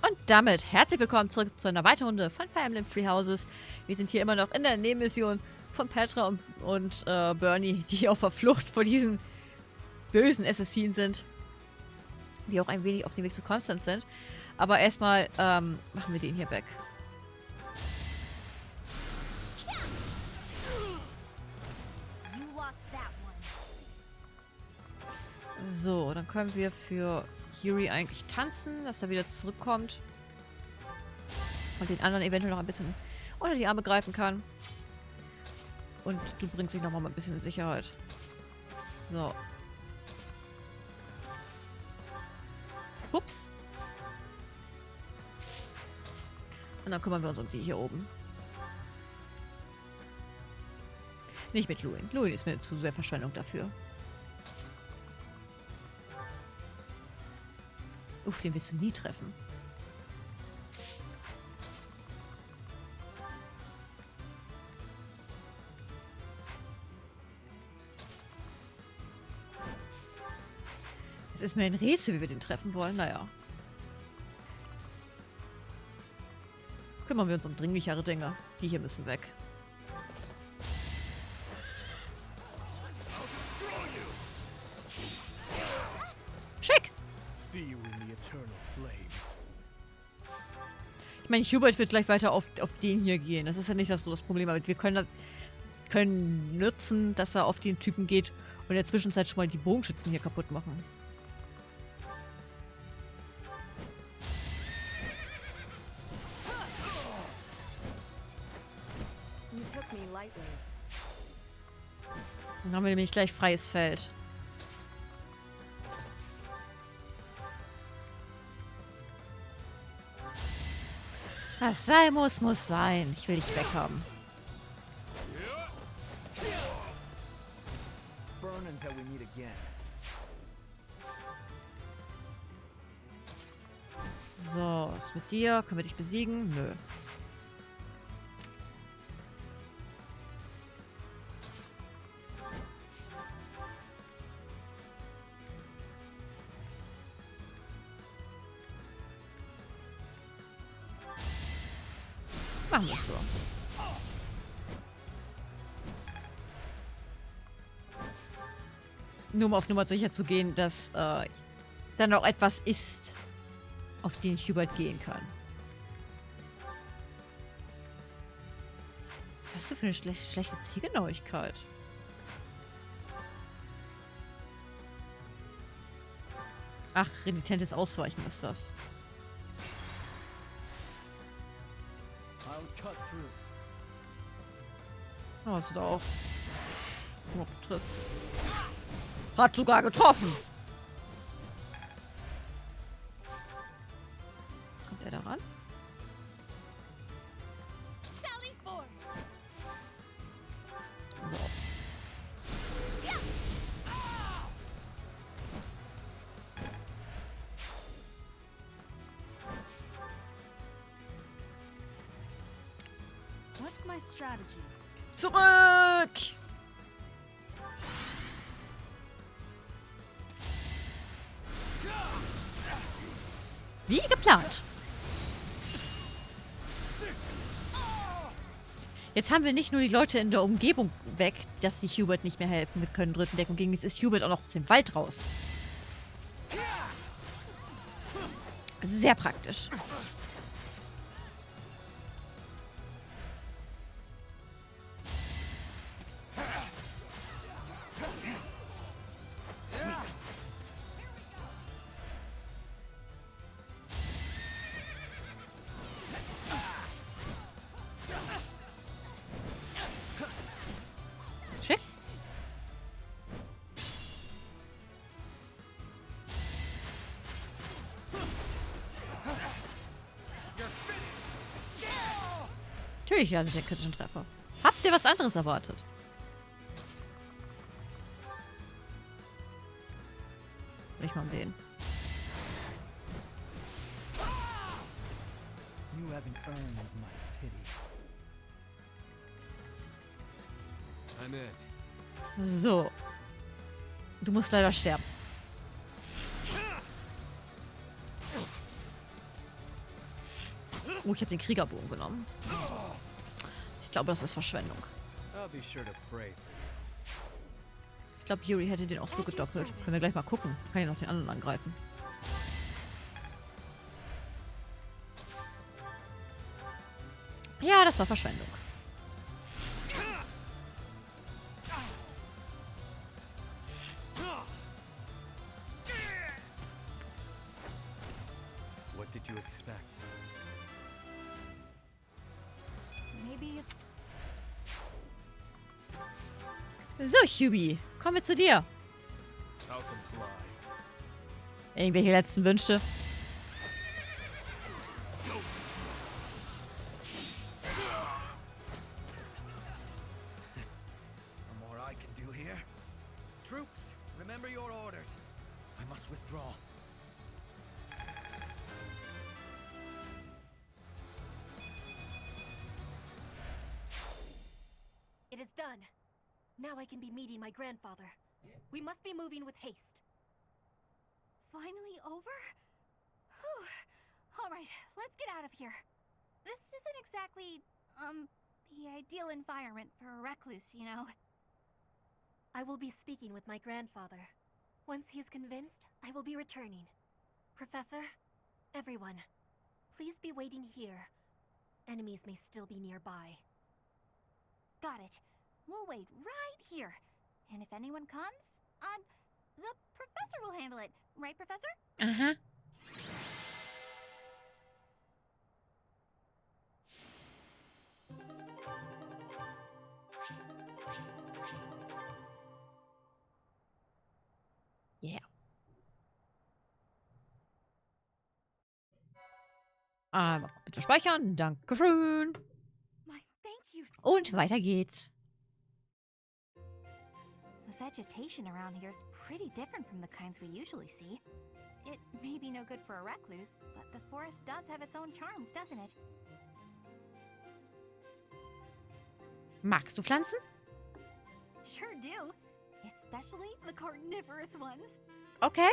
Und damit herzlich willkommen zurück zu einer weiteren Runde von Fire Emblem Three Houses. Wir sind hier immer noch in der Nebenmission von Petra und Bernie, die auf der Flucht vor diesen bösen Assassinen sind. Die auch ein wenig auf dem Weg zu Constance sind. Aber erstmal machen wir den hier weg. So, dann können wir für Yuri eigentlich tanzen, dass er wieder zurückkommt. Und den anderen eventuell noch ein bisschen unter die Arme greifen kann. Und du bringst dich nochmal ein bisschen in Sicherheit. So. Ups. Und dann kümmern wir uns um die hier oben. Nicht mit Luin. Luin ist mir zu sehr Verschwendung dafür. Uff, den wirst du nie treffen. Es ist mir ein Rätsel, wie wir den treffen wollen. Naja. Kümmern wir uns um dringlichere Dinge. Die hier müssen weg. Schick! Ich meine, Hubert wird gleich weiter auf den hier gehen. Das ist ja nicht so das Problem. Aber wir können nutzen, dass er auf den Typen geht und in der Zwischenzeit schon mal die Bogenschützen hier kaputt machen. Dann haben wir nämlich gleich freies Feld. Was sein muss, muss sein. Ich will dich weghaben. So, was ist mit dir? Können wir dich besiegen? Nö. Machen wir es so. Nur um auf Nummer sicher zu gehen, dass dann auch etwas ist, auf den Hubert gehen kann. Was hast du für eine schlechte Zielgenauigkeit? Ach, renitentes Ausweichen ist das. Oh, hast du da auch noch trifft. Hat sogar getroffen. Kommt er da ran? So. What's my strategy? Zurück! Wie geplant. Jetzt haben wir nicht nur die Leute in der Umgebung weg, dass die Hubert nicht mehr helfen. Wir können dritten Deckung gegen. Jetzt ist Hubert auch noch aus dem Wald raus. Sehr praktisch. Schick. Natürlich landet der kritischen Treffer. Habt ihr was anderes erwartet? Nicht mal um den. You haven't earned my pity. So. Du musst leider sterben. Ich habe den Kriegerbogen genommen. Ich glaube, das ist Verschwendung. I'll be sure to pray for Ich glaube, Yuri hätte den auch so gedoppelt. Können wir gleich mal gucken. Kann ich noch den anderen angreifen. Ja, das war Verschwendung. What did you expect? Maybe So, Hubi, kommen wir zu dir. I'll comply. Irgendwelche letzten Wünsche? More I can do here. Troops, remember your orders. I must withdraw. it is done. Now I can be meeting my grandfather. We must be moving with haste. Finally over? Whew. All right, let's get out of here. This isn't exactly, the ideal environment for a recluse, you know. I will be speaking with my grandfather. Once he is convinced, I will be returning. Professor, everyone, please be waiting here. Enemies may still be nearby. Got it. We'll wait right here. And if anyone comes, the professor will handle it. Right, Professor? Aha. Yeah. Bitte speichern. Dankeschön. My, thank you so Und weiter geht's. The vegetation around here is pretty different from the kinds we usually see. It may be no good for a recluse, but the forest does have its own charms, doesn't it? Magst du Pflanzen? Sure do. Especially the carnivorous ones. Okay.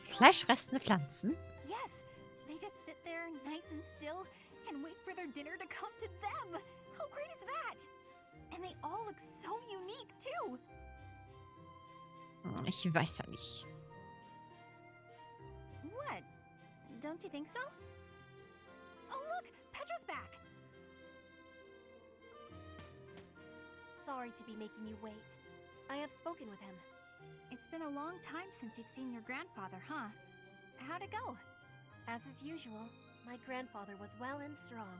Fleischfressende Pflanzen? Yes, they just sit there nice and still and wait for their dinner to come to them. How great is that? And they all look so unique, too. Ich weiß ja nicht. What? Don't you think so? Oh, look! Petra's back! Sorry to be making you wait. I have spoken with him. It's been a long time since you've seen your grandfather, huh? How'd it go? As is usual, my grandfather was well and strong.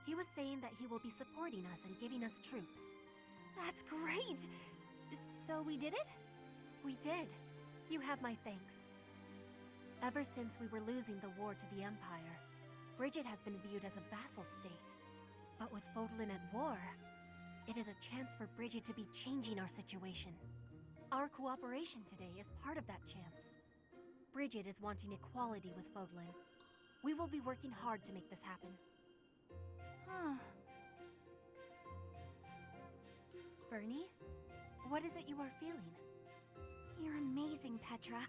He was saying that he will be supporting us and giving us troops. That's great! So we did it? We did. You have my thanks. Ever since we were losing the war to the Empire, Bridget has been viewed as a vassal state. But with Fodlan at war, it is a chance for Bridget to be changing our situation. Our cooperation today is part of that chance. Bridget is wanting equality with Fodlan. We will be working hard to make this happen. Bernie, what is it you are feeling? You're amazing, Petra.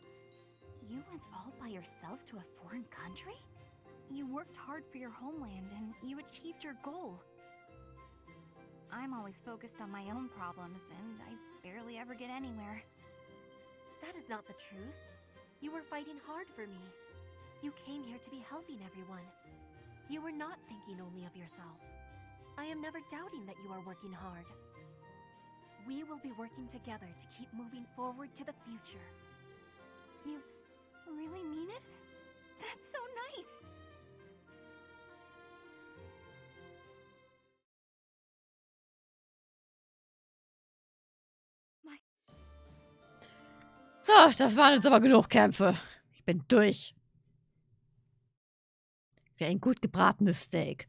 You went all by yourself to a foreign country? You worked hard for your homeland and you achieved your goal. I'm always focused on my own problems and I barely ever get anywhere. That is not the truth. You were fighting hard for me. You came here to be helping everyone. You were not thinking only of yourself. I am never doubting that you are working hard. We will be working together to keep moving forward to the future. You really mean it? That's so nice! So, das waren jetzt aber genug Kämpfe. Ich bin durch. Wie ein gut gebratenes Steak.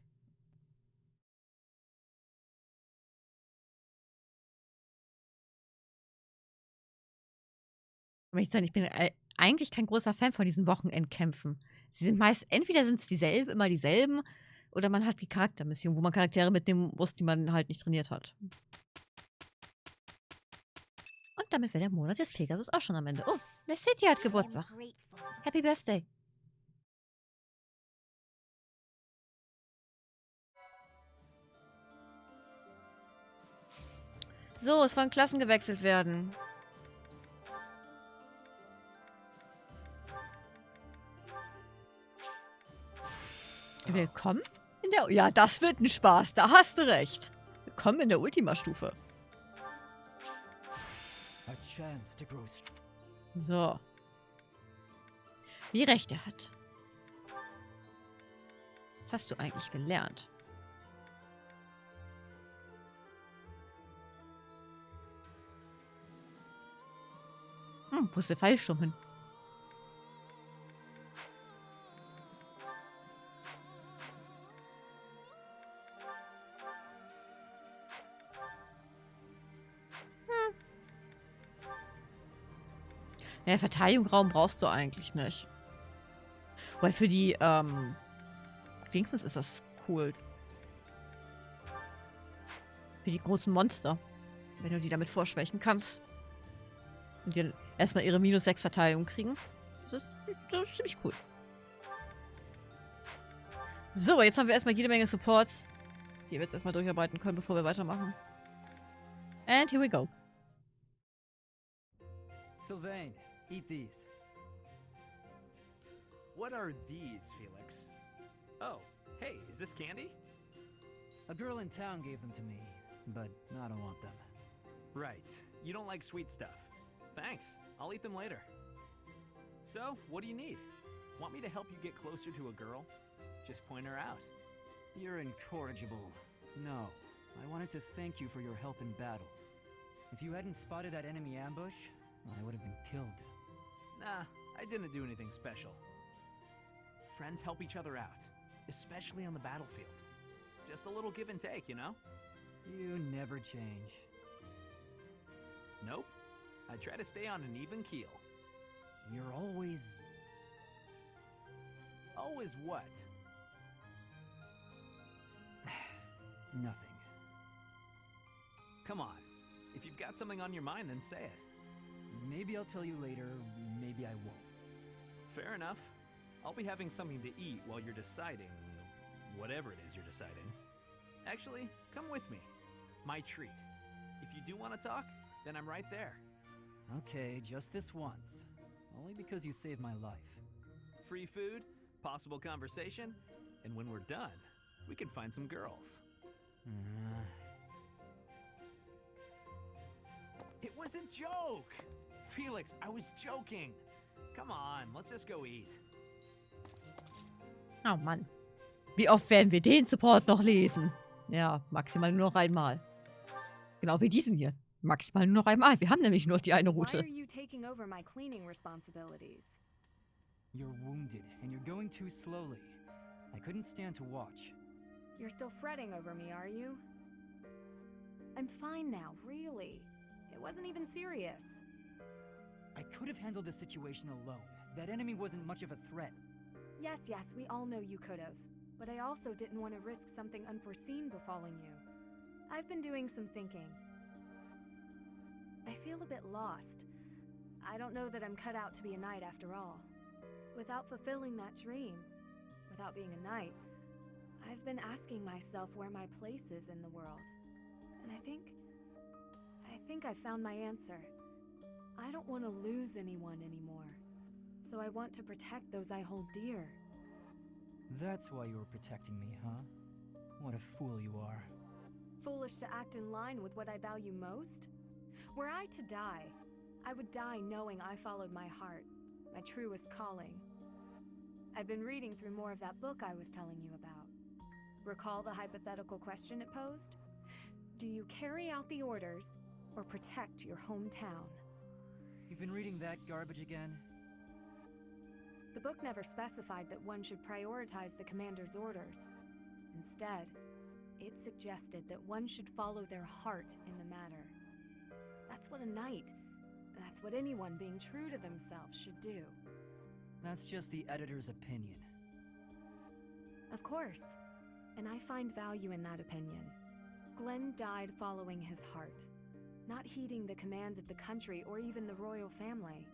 Ich bin eigentlich kein großer Fan von diesen Wochenendkämpfen. Sie sind meist, entweder sind es dieselben, immer dieselben, oder man hat die Charaktermission, wo man Charaktere mitnehmen muss, die man halt nicht trainiert hat. Und damit wäre der Monat des Pegasus auch schon am Ende. Oh, der City hat Geburtstag. Happy Birthday. So, es wollen Klassen gewechselt werden. Willkommen in der... Ja, das wird ein Spaß. Da hast du recht. Willkommen in der Ultima-Stufe. So. Wie recht er hat. Was hast du eigentlich gelernt? Wo ist der Pfeilsturm hin? Ja, Verteidigungsraum brauchst du eigentlich nicht. Weil für die, Dingsens ist das cool. Für die großen Monster. Wenn du die damit vorschwächen kannst. Und die erstmal ihre -6 Verteidigung kriegen. Das ist ziemlich cool. So, jetzt haben wir erstmal jede Menge Supports, die wir jetzt erstmal durcharbeiten können, bevor wir weitermachen. And here we go. Sylvain, eat these. What are these, Felix? Oh, hey, is this candy? A girl in town gave them to me, but I don't want them. Right, you don't like sweet stuff. Thanks, I'll eat them later. So, what do you need? Want me to help you get closer to a girl? Just point her out. You're incorrigible. No, I wanted to thank you for your help in battle. If you hadn't spotted that enemy ambush, I would have been killed. Nah, I didn't do anything special. Friends help each other out, especially on the battlefield. Just a little give and take, you know? You never change. Nope. I try to stay on an even keel. You're always... Always what? Nothing. Come on. If you've got something on your mind, then say it. Maybe I'll tell you later, maybe I won't. Fair enough. I'll be having something to eat while you're deciding whatever it is you're deciding. Actually, come with me. My treat. If you do want to talk, then I'm right there. Okay, just this once. Only because you saved my life. Free food, possible conversation, and when we're done, we can find some girls. It was a joke! Felix, I was joking. Come on, let's just go eat. Oh Mann. Wie oft werden wir den Support noch lesen? Ja, maximal nur noch einmal. Genau wie diesen hier. Maximal nur noch einmal. Wir haben nämlich nur die eine Route. Why are you taking over my cleaning responsibilities? You're wounded, and you're going too slowly. I couldn't stand to watch. You're still fretting over me, are you? I'm fine now, really. It wasn't even serious. I could have handled the situation alone. That enemy wasn't much of a threat. Yes, we all know you could have. But I also didn't want to risk something unforeseen befalling you. I've been doing some thinking. I feel a bit lost. I don't know that I'm cut out to be a knight after all. Without fulfilling that dream, without being a knight, I've been asking myself where my place is in the world. And I think I found my answer. I don't want to lose anyone anymore. So I want to protect those I hold dear. That's why you were protecting me, huh? What a fool you are. Foolish to act in line with what I value most? Were I to die, I would die knowing I followed my heart, my truest calling. I've been reading through more of that book I was telling you about. Recall the hypothetical question it posed? Do you carry out the orders or protect your hometown? You've been reading that garbage again? The book never specified that one should prioritize the commander's orders. Instead, it suggested that one should follow their heart in the matter. That's what a knight, that's what anyone being true to themselves should do. That's just the editor's opinion. Of course, and I find value in that opinion. Glenn died following his heart, not heeding the commands of the country or even the royal family.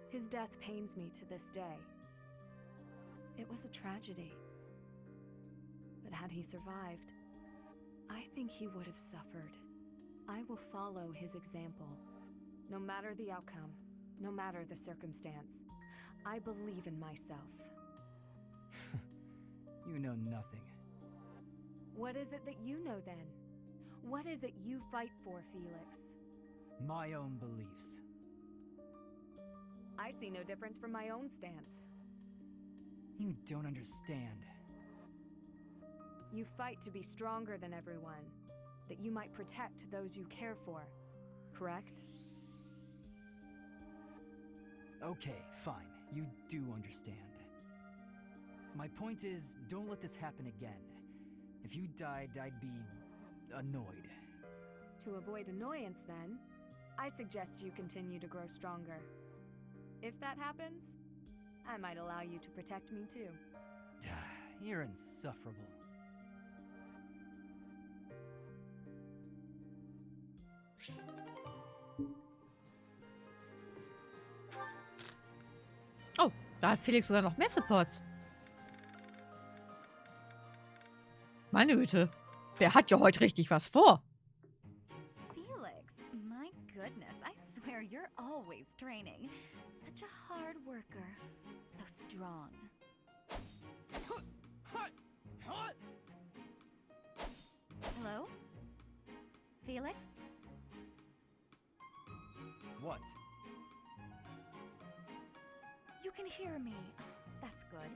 His death pains me to this day. It was a tragedy. But had he survived, I think he would have suffered I will follow his example. No matter the outcome, no matter the circumstance, I believe in myself. You know nothing. What is it that you know then? What is it you fight for, Felix? My own beliefs. I see no difference from my own stance. You don't understand. You fight to be stronger than everyone, that you might protect those you care for, correct? Okay, fine. You do understand. My point is, don't let this happen again. If you died, I'd be annoyed. To avoid annoyance, then, I suggest you continue to grow stronger. If that happens, I might allow you to protect me too. You're insufferable. Oh, da hat Felix sogar noch mehr Supports. Meine Güte, der hat ja heute richtig was vor. Felix, my goodness, I swear you're always training. Such a hard worker. So strong. Hello? Felix? What? You can hear me. That's good.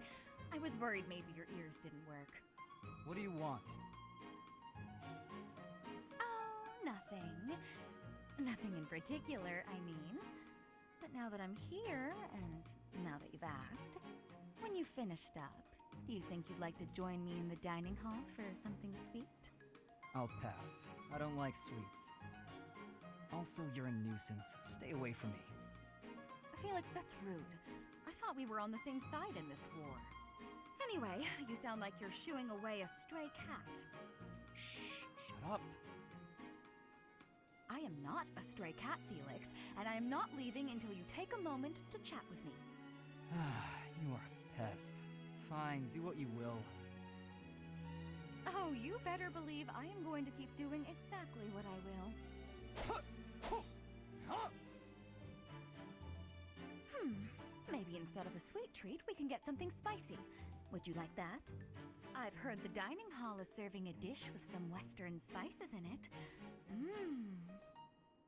I was worried maybe your ears didn't work. What do you want? Oh, nothing. Nothing in particular, I mean. But now that I'm here, and now that you've asked, when you finished up, do you think you'd like to join me in the dining hall for something sweet? I'll pass. I don't like sweets. Also, you're a nuisance. Stay away from me. Felix, that's rude. I thought we were on the same side in this war. Anyway, you sound like you're shooing away a stray cat. Shh! Shut up! I am not a stray cat, Felix, and I am not leaving until you take a moment to chat with me. You are a pest. Fine, do what you will. Oh, you better believe I am going to keep doing exactly what I will. Maybe instead of a sweet treat, we can get something spicy. Would you like that? I've heard the dining hall is serving a dish with some Western spices in it.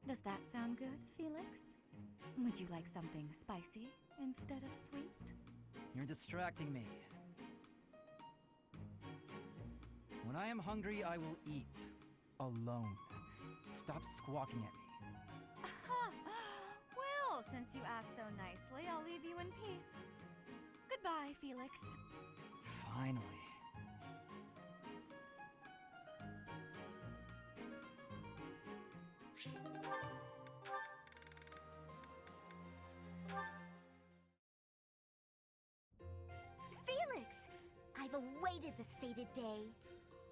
Does that sound good, Felix? Would you like something spicy instead of sweet? You're distracting me. When I am hungry, I will eat. Alone. Stop squawking at me. Well, since you asked so nicely, I'll leave you in peace. Goodbye, Felix. Finally. Felix! I've awaited this fated day.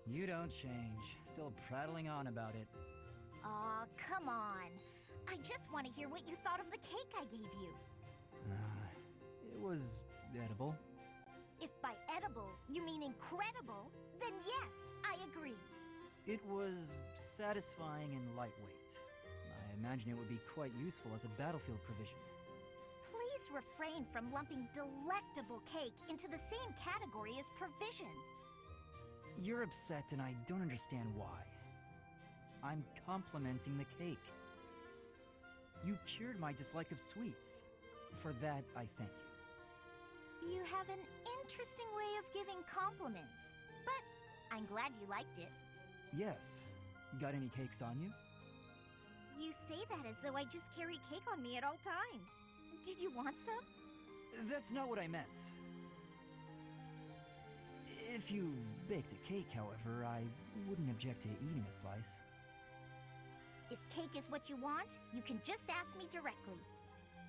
You don't change. Still prattling on about it. Aw, come on. I just want to hear what you thought of the cake I gave you. It was edible. If by edible you mean incredible, then yes, I agree. It was satisfying and lightweight. I imagine it would be quite useful as a battlefield provision. Please refrain from lumping delectable cake into the same category as provisions. You're upset and I don't understand why. I'm complimenting the cake. You cured my dislike of sweets. For that, I thank you. You have an interesting way of giving compliments, but I'm glad you liked it. Yes. Got any cakes on you? You say that as though I just carry cake on me at all times. Did you want some? That's not what I meant. If you baked a cake, however, I wouldn't object to eating a slice. If cake is what you want, you can just ask me directly.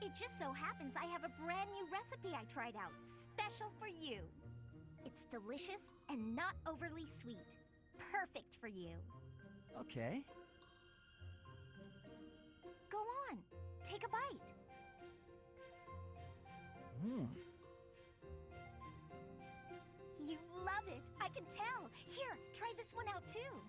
It just so happens I have a brand new recipe I tried out, special for you. It's delicious and not overly sweet. Perfect for you. Okay. Go on, take a bite. You love it, I can tell. Here, try this one out too.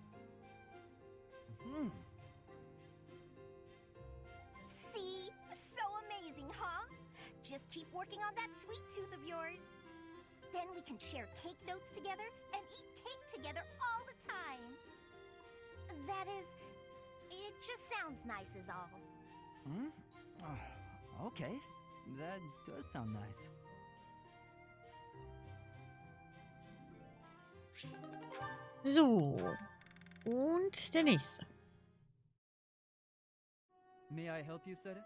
just keep working on that sweet tooth of yours. Then we can share cake notes together and eat cake together all the time. That is, it just sounds nice is all. Okay, that does sound nice. So. Und der nächste. May I help you, Sedith?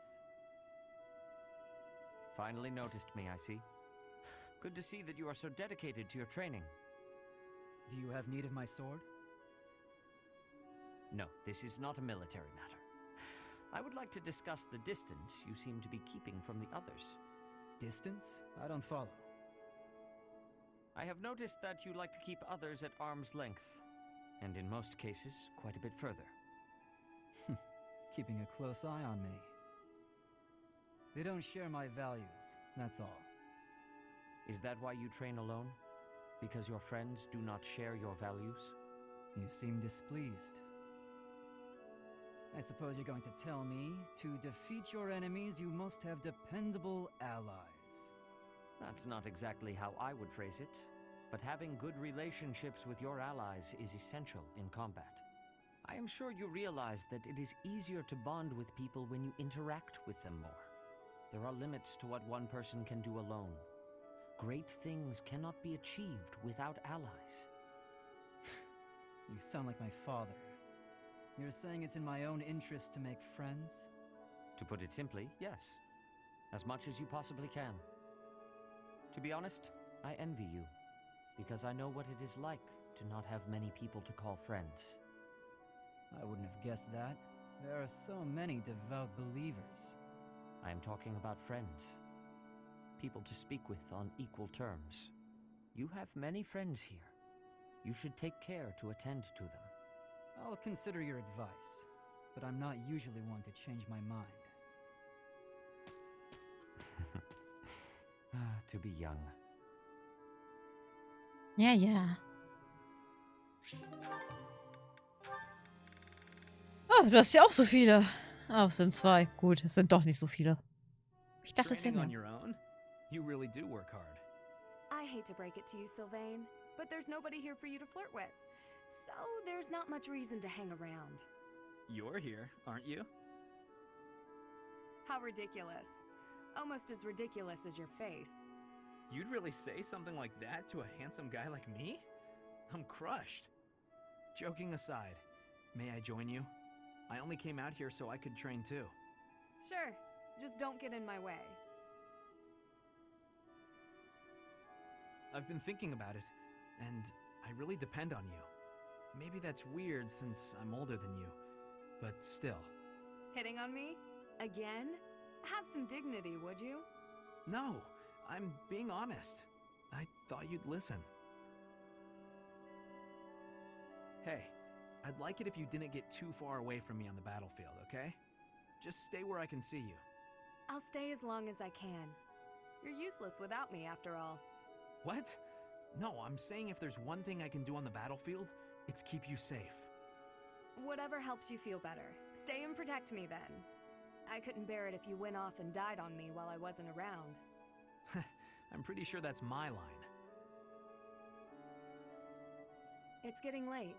Finally noticed me, I see. Good to see that you are so dedicated to your training. Do you have need of my sword? No, this is not a military matter. I would like to discuss the distance you seem to be keeping from the others. Distance? I don't follow. I have noticed that you like to keep others at arm's length, and in most cases, quite a bit further. Keeping a close eye on me. They don't share my values, that's all. Is that why you train alone? Because your friends do not share your values? You seem displeased. I suppose you're going to tell me, to defeat your enemies, you must have dependable allies. That's not exactly how I would phrase it, but having good relationships with your allies is essential in combat. I am sure you realize that it is easier to bond with people when you interact with them more. There are limits to what one person can do alone. Great things cannot be achieved without allies. You sound like my father. You're saying it's in my own interest to make friends? To put it simply, yes. As much as you possibly can. To be honest, I envy you, because I know what it is like to not have many people to call friends. I wouldn't have guessed that. There are so many devout believers. I am talking about friends. People to speak with on equal terms. You have many friends here. You should take care to attend to them. I'll consider your advice, but I'm not usually one to change my mind. To be young. Ja, ja. Oh, du hast ja auch so viele. Oh, es sind 2. Gut, es sind doch nicht so viele. Ich dachte, es wären Training on mehr. your own? You really do work hard. I hate to break it to you, Sylvain, but there's nobody here for you to flirt with. So there's not much reason to hang around. You're here, aren't you? How ridiculous. Almost as ridiculous as your face. You'd really say something like that to a handsome guy like me? I'm crushed. Joking aside, may I join you? I only came out here so I could train too. Sure, just don't get in my way. I've been thinking about it, and I really depend on you. Maybe that's weird since I'm older than you, but still. Hitting on me? Again? Have some dignity, would you? No, I'm being honest. I thought you'd listen. Hey, I'd like it if you didn't get too far away from me on the battlefield, okay? Just stay where I can see you. I'll stay as long as I can. You're useless without me, after all. What? No, I'm saying if there's one thing I can do on the battlefield, it's keep you safe. Whatever helps you feel better. Stay and protect me then. I couldn't bear it if you went off and died on me while I wasn't around. I'm pretty sure that's my line. It's getting late.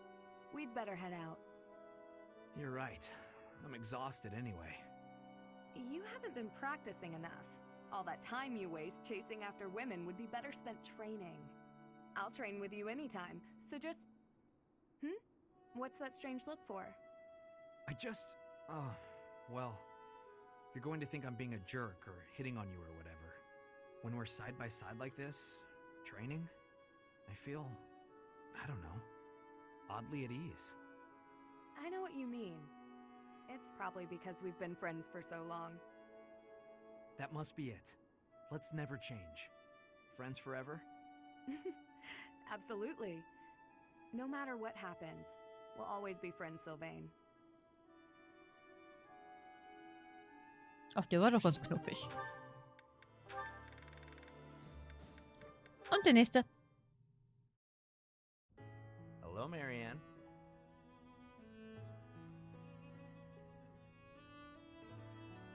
We'd better head out. You're right. I'm exhausted anyway. You haven't been practicing enough. All that time you waste chasing after women would be better spent training. I'll train with you anytime, so just... What's that strange look for? Well, you're going to think I'm being a jerk or hitting on you or whatever. When we're side by side like this, training, I feel, I don't know, oddly at ease. I know what you mean. It's probably because we've been friends for so long. That must be it. Let's never change. Friends forever? Absolutely. No matter what happens, we'll always be friends, Sylvain. Ach, der war doch ganz knuffig. Und der nächste. Hello, Marianne.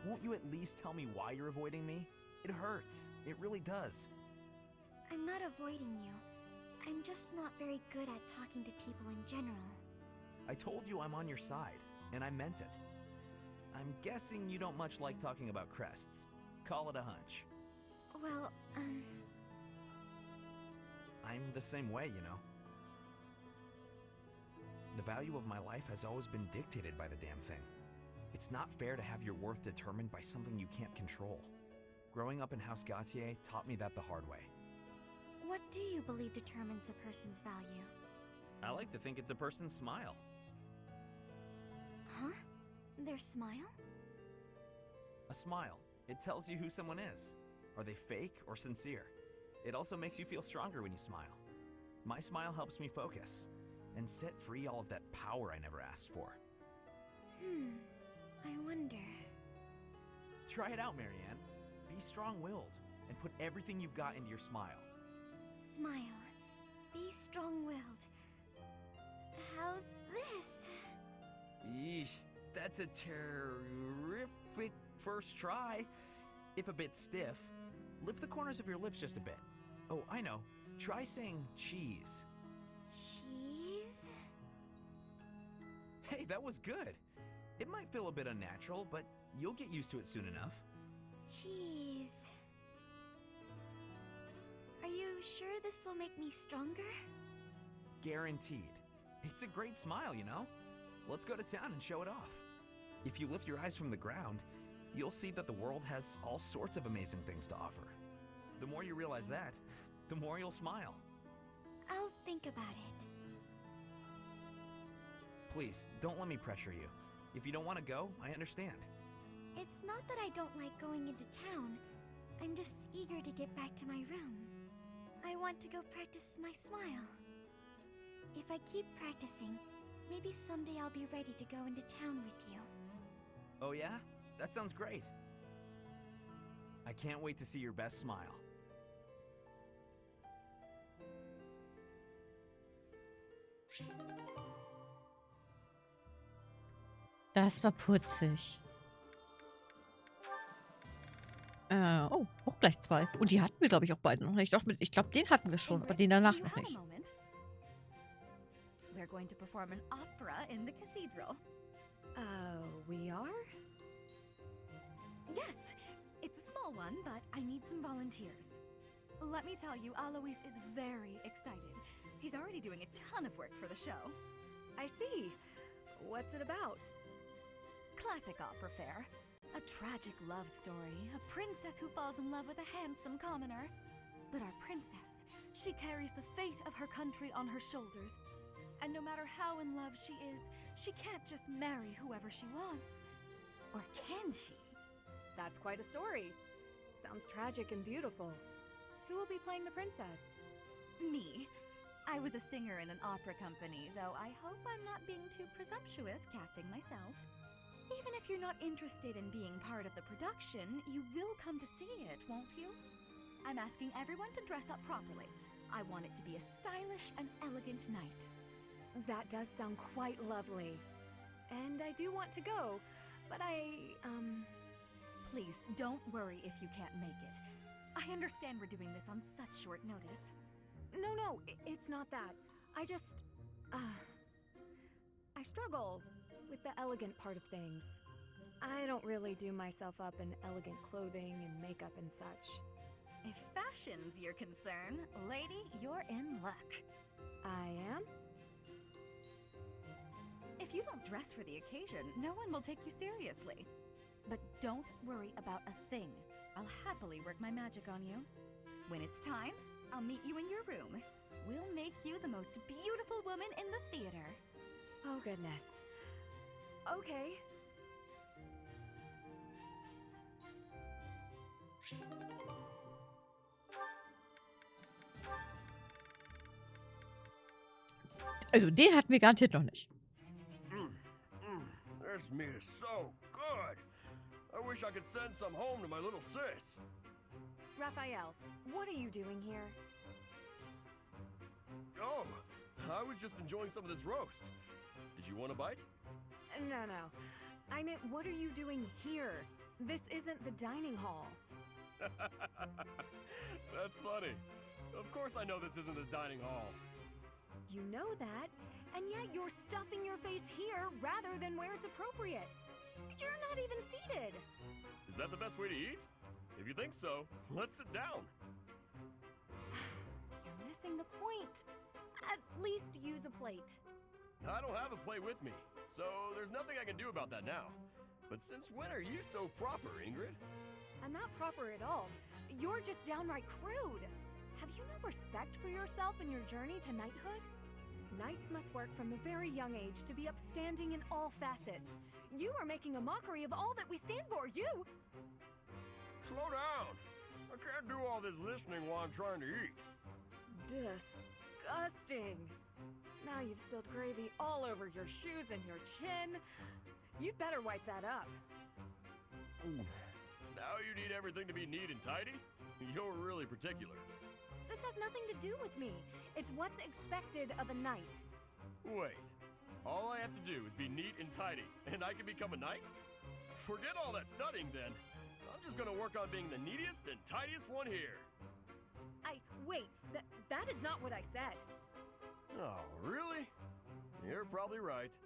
Won't you at least tell me why you're avoiding me? It hurts. It really does. I'm not avoiding you. I'm just not very good at talking to people in general. I told you I'm on your side, and I meant it. I'm guessing you don't much like talking about crests. Call it a hunch. Well, I'm the same way, you know. The value of my life has always been dictated by the damn thing. It's not fair to have your worth determined by something you can't control. Growing up in House Gautier taught me that the hard way. What do you believe determines a person's value? I like to think it's a person's smile. Huh? Their smile? A smile. It tells you who someone is. Are they fake or sincere? It also makes you feel stronger when you smile. My smile helps me focus and set free all of that power I never asked for. I wonder. Try it out, Marianne. Be strong-willed and put everything you've got into your smile. Smile. Be strong-willed. How's this? Yeesh, that's a terrific first try. If a bit stiff, lift the corners of your lips just a bit. Oh, I know. Try saying cheese. Cheese? Hey, that was good. It might feel a bit unnatural, but you'll get used to it soon enough. Cheese. Are you sure this will make me stronger? Guaranteed. It's a great smile, you know? Let's go to town and show it off. If you lift your eyes from the ground, you'll see that the world has all sorts of amazing things to offer. The more you realize that, the more you'll smile. I'll think about it. Please, don't let me pressure you. If you don't want to go, I understand. It's not that I don't like going into town. I'm just eager to get back to my room. I want to go practice my smile. If I keep practicing, maybe someday I'll be ready to go into town with you. Oh yeah? That sounds great. I can't wait to see your best smile. Das war putzig. Oh, auch gleich 2. Und die hatten wir, glaube ich, auch beide noch nicht. Doch, ich glaube, den hatten wir schon, aber den danach noch nicht. We're going to perform an opera in the cathedral. We are? Yes, it's a small one, but I need some volunteers. Let me tell you, Alois is very excited. He's already doing a ton of work for the show. I see. What's it about? Classic opera fare. A tragic love story, a princess who falls in love with a handsome commoner. But our princess, she carries the fate of her country on her shoulders. And no matter how in love she is, she can't just marry whoever she wants. Or can she? That's quite a story. Sounds tragic and beautiful. Who will be playing the princess? Me. I was a singer in an opera company, though I hope I'm not being too presumptuous casting myself. Even if you're not interested in being part of the production, you will come to see it, won't you? I'm asking everyone to dress up properly. I want it to be a stylish and elegant night. That does sound quite lovely. And I do want to go, but Please, don't worry if you can't make it. I understand we're doing this on such short notice. No, it's not that. I struggle with the elegant part of things. I don't really do myself up in elegant clothing and makeup and such. If fashion's your concern, lady, you're in luck. I am? If you don't dress for the occasion, no one will take you seriously. But don't worry about a thing. I'll happily work my magic on you. When it's time, I'll meet you in your room. We'll make you the most beautiful woman in the theater. Oh, goodness. Okay. Also, den hatten wir garantiert noch nicht. This meat is so good. I wish I could send some home to my little sis. Raphael, what are you doing here? Oh, I was just enjoying some of this roast. Did you want a bite? No. I meant, what are you doing here? This isn't the dining hall. That's funny. Of course I know this isn't a dining hall. You know that, and yet you're stuffing your face here rather than where it's appropriate. You're not even seated. Is that the best way to eat? If you think so, let's sit down. You're missing the point. At least use a plate. I don't have a plate with me, so there's nothing I can do about that now. But since when are you so proper, Ingrid? I'm not proper at all. You're just downright crude. Have you no respect for yourself in your journey to knighthood? Knights must work from a very young age to be upstanding in all facets. You are making a mockery of all that we stand for. You! Slow down. I can't do all this listening while I'm trying to eat. Disgusting. Now you've spilled gravy all over your shoes and your chin. You'd better wipe that up. Ooh. Now you need everything to be neat and tidy? You're really particular. This has nothing to do with me. It's what's expected of a knight. Wait. All I have to do is be neat and tidy, and I can become a knight? Forget all that studying then. I'm just gonna work on being the neatest and tidiest one here. Wait, that is not what I said. Oh, really? You're probably right.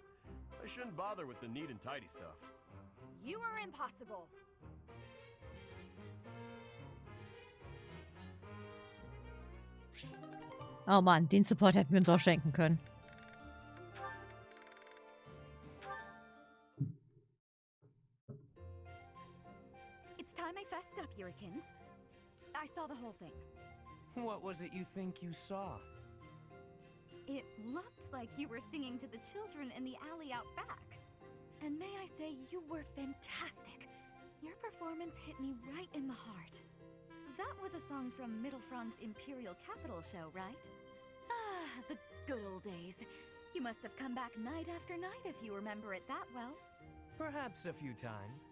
I shouldn't bother with the neat and tidy stuff. You are impossible. Oh Mann, den Support hätten wir uns auch schenken können. It's time I fessed up, Yurikins. I saw the whole thing. What was it you think you saw? It looked like you were singing to the children in the alley out back. And may I say, you were fantastic. Your performance hit me right in the heart. That was a song from Mittelfrank's Imperial Capital show, right? Ah, the good old days. You must have come back night after night if you remember it that well. Perhaps a few times.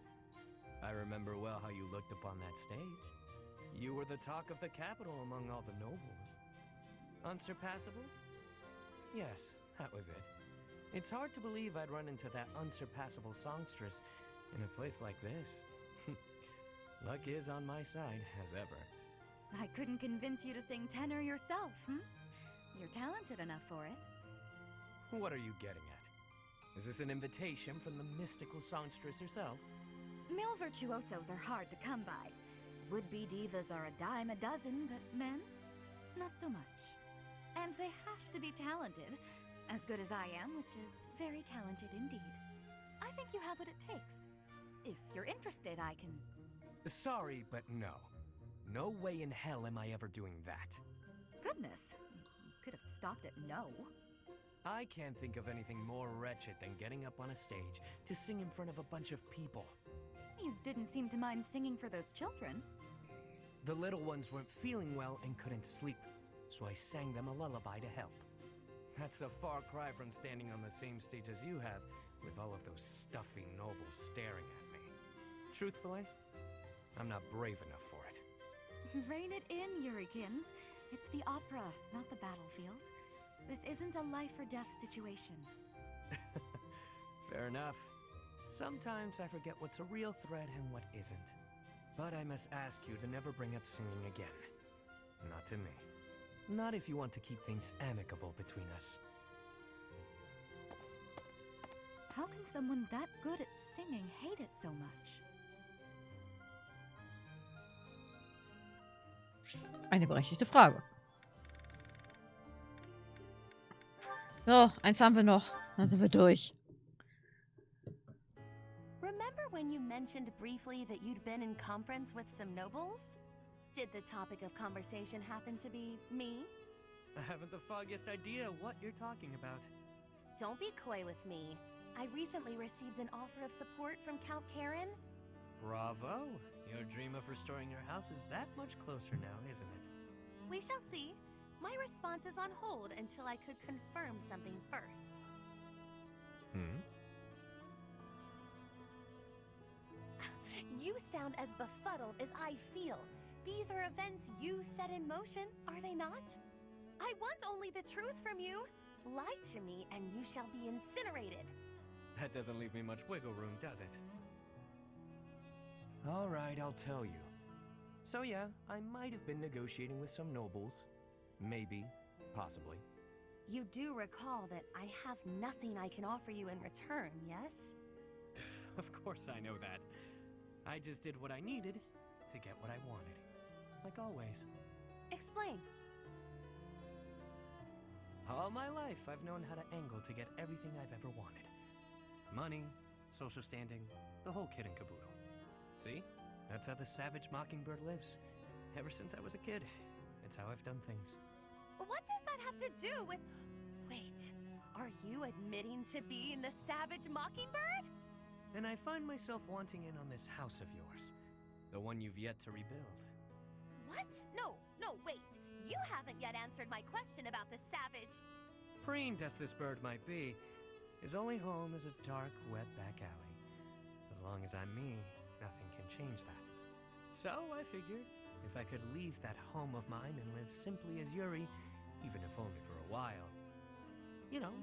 I remember well how you looked upon that stage. You were the talk of the capital among all the nobles. Unsurpassable? Yes, that was it. It's hard to believe I'd run into that unsurpassable songstress in a place like this. Luck is on my side, as ever. I couldn't convince you to sing tenor yourself, You're talented enough for it. What are you getting at? Is this an invitation from the mystical songstress herself? Male virtuosos are hard to come by. Would-be divas are a dime a dozen, but men? Not so much. And they have to be talented. As good as I am, which is very talented indeed. I think you have what it takes. If you're interested, I can... Sorry, but no. No way in hell am I ever doing that. Goodness. You could have stopped at no. I can't think of anything more wretched than getting up on a stage to sing in front of a bunch of people. You didn't seem to mind singing for those children. The little ones weren't feeling well and couldn't sleep, so I sang them a lullaby to help. That's a far cry from standing on the same stage as you have, with all of those stuffy nobles staring at me. Truthfully, I'm not brave enough for it. Rein it in, Yurikins. It's the opera, not the battlefield. This isn't a life-or-death situation. Fair enough. Sometimes I forget what's a real threat and what isn't. But I must ask you to never bring up singing again. Not to me. Not if you want to keep things amicable between us. How can someone that good at singing hate it so much? Eine berechtigte Frage. So, eins haben wir noch. Dann sind wir durch. Remember when you mentioned briefly that you'd been in conference with some nobles? Did the topic of conversation happen to be me? I haven't the foggiest idea what you're talking about. Don't be coy with me. I recently received an offer of support from Count Karen. Bravo! Your dream of restoring your house is that much closer now, isn't it? We shall see. My response is on hold until I could confirm something first. You sound as befuddled as I feel. These are events you set in motion, are they not? I want only the truth from you. Lie to me and you shall be incinerated. That doesn't leave me much wiggle room, does it? All right, I'll tell you. So yeah, I might have been negotiating with some nobles. Maybe. Possibly. You do recall that I have nothing I can offer you in return, yes? Of course I know that. I just did what I needed to get what I wanted. Like always. Explain. All my life, I've known how to angle to get everything I've ever wanted. Money, social standing, the whole kit and caboodle. See? That's how the savage mockingbird lives. Ever since I was a kid. It's how I've done things. What does that have to do with... Wait, are you admitting to being the savage mockingbird? And I find myself wanting in on this house of yours. The one you've yet to rebuild. What? No, wait. You haven't yet answered my question about the savage... Preened as this bird might be, his only home is a dark, wet back alley. As long as I'm me, nothing can change that. So I figured, if I could leave that home of mine and live simply as Yuri, even if only for a while, you know,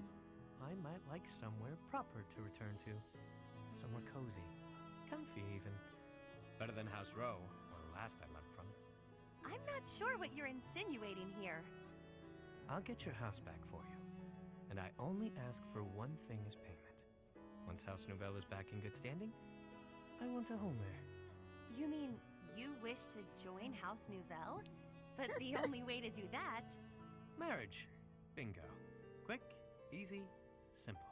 I might like somewhere proper to return to. Somewhere cozy, comfy even. Better than House Row, or the last I left from. I'm not sure what you're insinuating here. I'll get your house back for you. And I only ask for one thing as payment. Once House Nouvelle is back in good standing, I want a home there. You mean you wish to join House Nouvelle? But the only way to do that... Marriage. Bingo. Quick, easy, simple.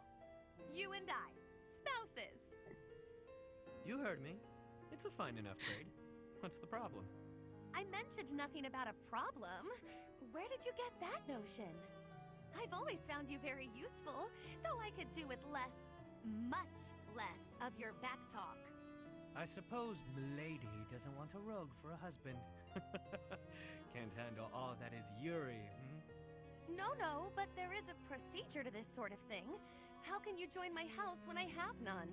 You and I. Spouses. You heard me. It's a fine enough trade. What's the problem? I mentioned nothing about a problem. Where did you get that notion? I've always found you very useful, though I could do with less, much less, of your back talk. I suppose Milady doesn't want a rogue for a husband. Can't handle all that is Yuri, No, but there is a procedure to this sort of thing. How can you join my house when I have none?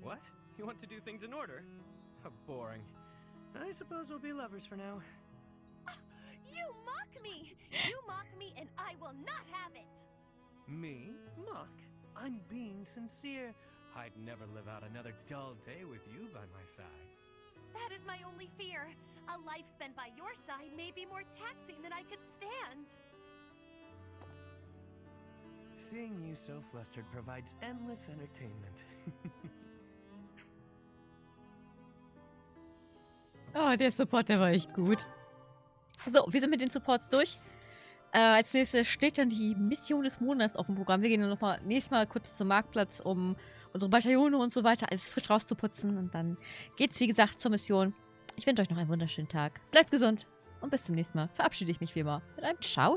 What? You want to do things in order? How boring. I suppose we'll be lovers for now. You mock me! You mock me and I will not have it! Me? Mock? I'm being sincere. I'd never live out another dull day with you by my side. That is my only fear. A life spent by your side may be more taxing than I could stand. Seeing you so flustered provides endless entertainment. Oh, der Support, der war echt gut. So, wir sind mit den Supports durch. Als nächstes steht dann die Mission des Monats auf dem Programm. Wir gehen dann nochmal nächstes Mal kurz zum Marktplatz, um unsere Bataillone und so weiter alles frisch rauszuputzen. Und dann geht's, wie gesagt, zur Mission. Ich wünsche euch noch einen wunderschönen Tag. Bleibt gesund und bis zum nächsten Mal. Verabschiede ich mich wie immer mit einem Ciao.